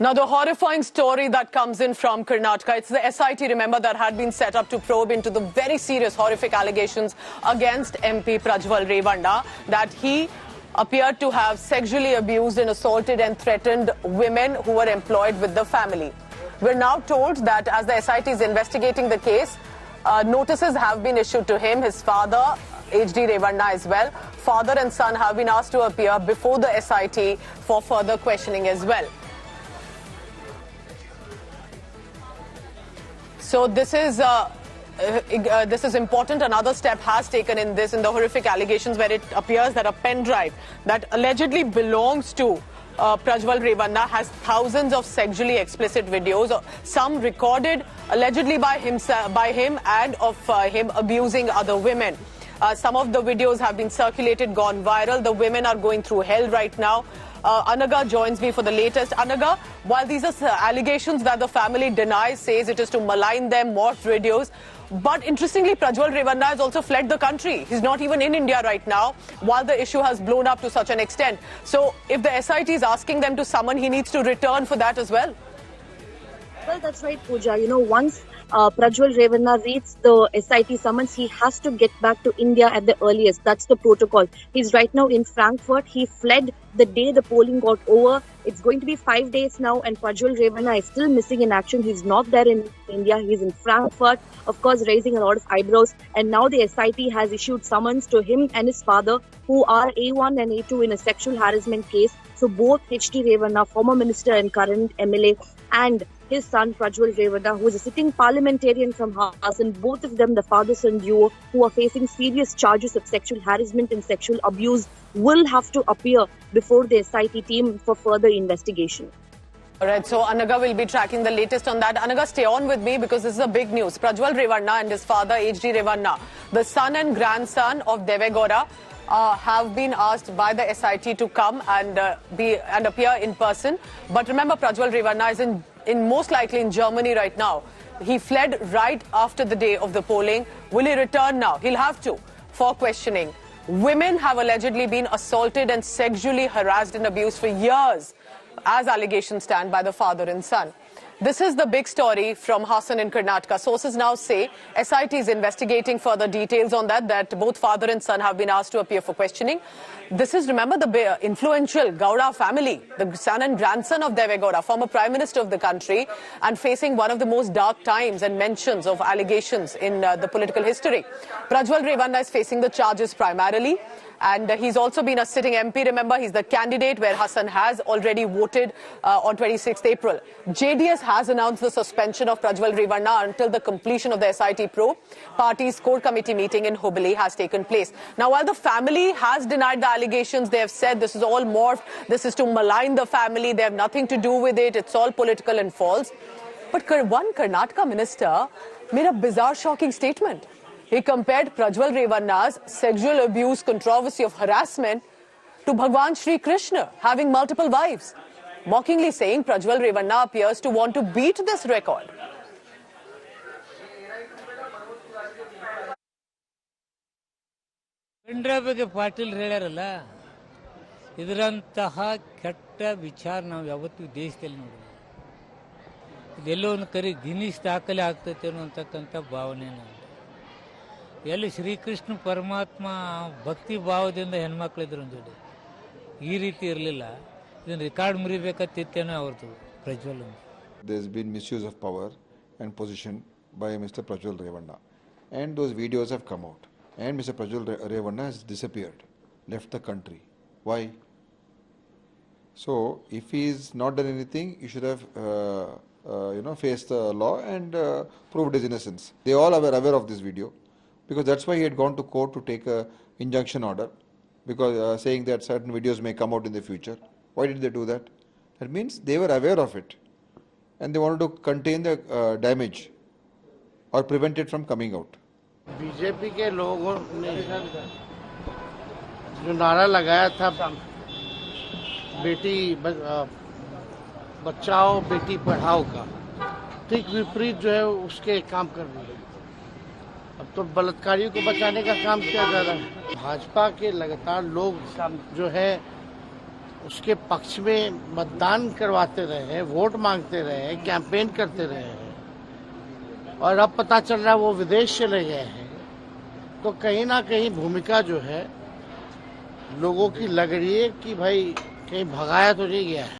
Now, the horrifying story that comes in from Karnataka, it's the SIT, remember, that had been set up to probe into the very serious, horrific allegations against MP Prajwal Revanda that he appeared to have sexually abused and assaulted and threatened women who were employed with the family. We're now told that as the SIT is investigating the case, notices have been issued to him, his father, HD Revanda as well. Father and son have been asked to appear before the SIT for further questioning as well. So this is important. Another step has taken in the horrific allegations, where it appears that a pen drive that allegedly belongs to Prajwal Revanda has thousands of sexually explicit videos, some recorded allegedly by him and of him abusing other women. Some of the videos have been circulated, gone viral. The women are going through hell right now. Anaga joins me for the latest. Anaga, while these are allegations that the family denies, says it is to malign them, morph videos, but interestingly, Prajwal Revanda has also fled the country. He's not even in India right now, while the issue has blown up to such an extent. So if the SIT is asking them to summon, he needs to return for that as well. Well, that's right, Pooja. You know, once Prajwal Revanda reads the SIT summons, he has to get back to India at the earliest. That's the protocol. He's right now in Frankfurt. He fled the day the polling got over. It's going to be 5 days now, and Prajwal Revanda is still missing in action. He's not there in India. He's in Frankfurt, of course, raising a lot of eyebrows. And now the SIT has issued summons to him and his father, who are A1 and A2 in a sexual harassment case. So both HD Revanda, former minister and current MLA, and his son Prajwal Revanda, who is a sitting parliamentarian from Hassan, both of them, the father-son duo, who are facing serious charges of sexual harassment and sexual abuse, will have to appear before the SIT team for further investigation. All right, so Anaga will be tracking the latest on that. Anaga, stay on with me because this is a big news. Prajwal Revanda and his father, HD Revanda, the son and grandson of Deve Gowda, have been asked by the SIT to come and appear in person. But remember, Prajwal Revanda is in most likely in Germany right now. He fled right after the day of the polling. Will he return now? He'll have to for questioning. Women have allegedly been assaulted and sexually harassed and abused for years, as allegations stand by the father and son. This is the big story from Hassan in Karnataka. Sources now say SIT is investigating further details on that both father and son have been asked to appear for questioning. This is, remember, the influential Gowda family, the son and grandson of Deve Gowda, former prime minister of the country, and facing one of the most dark times and mentions of allegations in the political history. Prajwal Revanda is facing the charges primarily. And he's also been a sitting MP. Remember, he's the candidate where Hassan has already voted on 26th April. JDS has announced the suspension of Prajwal Revanda until the completion of the SIT probe. Party's core committee meeting in Hubli has taken place. Now, while the family has denied the allegations, they have said this is all morphed. This is to malign the family. They have nothing to do with it. It's all political and false. But one Karnataka minister made a bizarre, shocking statement. He compared Prajwal Revanda's sexual abuse controversy of harassment to Bhagwan Shri Krishna having multiple wives, mockingly saying Prajwal Revanda appears to want to beat this record. ಬಗ್ಗೆ ಪಾಟೀಲ್ ಹೇಳ್ಯಾರಲ್ಲ, ಇದರಂತಹ ಕೆಟ್ಟ ವಿಚಾರ ನಾವು ಯಾವತ್ತೂ ದೇಶದಲ್ಲಿ ನೋಡಿಲ್ಲ. ಇದೆಲ್ಲೋ ಒಂದು ಕರಿ Guinness ದಾಖಲೆ ಆಗ್ತೈತೆ ಅನ್ನುವಂತಕ್ಕಂಥ ಭಾವನೆ ನಮಗೆ. ಎಲ್ಲಿ ಶ್ರೀಕೃಷ್ಣ ಪರಮಾತ್ಮ ಭಕ್ತಿ ಭಾವದಿಂದ ಹೆಣ್ಮಕ್ಳಿದ್ರು ಅಂದೇಳಿ ಈ ರೀತಿ ಇರಲಿಲ್ಲ. ಇದನ್ನು ರೆಕಾರ್ಡ್ ಮುರಿಬೇಕತ್ತಿತ್ತೇನೋ ಅವ್ರದ್ದು Prajwal. There's been misuse of power and position by Mr. Prajwal Revanda, and those videos have come out. And Mr. Prajwal Revanda has disappeared, left the country. Why? So, if he is not done anything, he should have faced the law and proved his innocence. They all are aware of this video, because that's why he had gone to court to take a injunction order, because saying that certain videos may come out in the future. Why did they do that? That means they were aware of it, and they wanted to contain the damage or prevent it from coming out. BJP के लोगों ने जो नारा लगाया था, बेटी बचाओ बेटी पढ़ाओ का, ठीक विपरीत जो है उसके काम कर रही है। अब तो बलात्कारियों को बचाने का काम किया जा रहा है। भाजपा के लगातार लोग जो है उसके पक्ष में मतदान करवाते रहे हैं, वोट मांगते रहे हैं, कैंपेन करते रहे हैं और अब पता चल रहा है वो विदेश चले गए हैं, तो कहीं ना कहीं भूमिका जो है लोगों की लग रही है कि भाई कहीं भगाया तो नहीं गया है।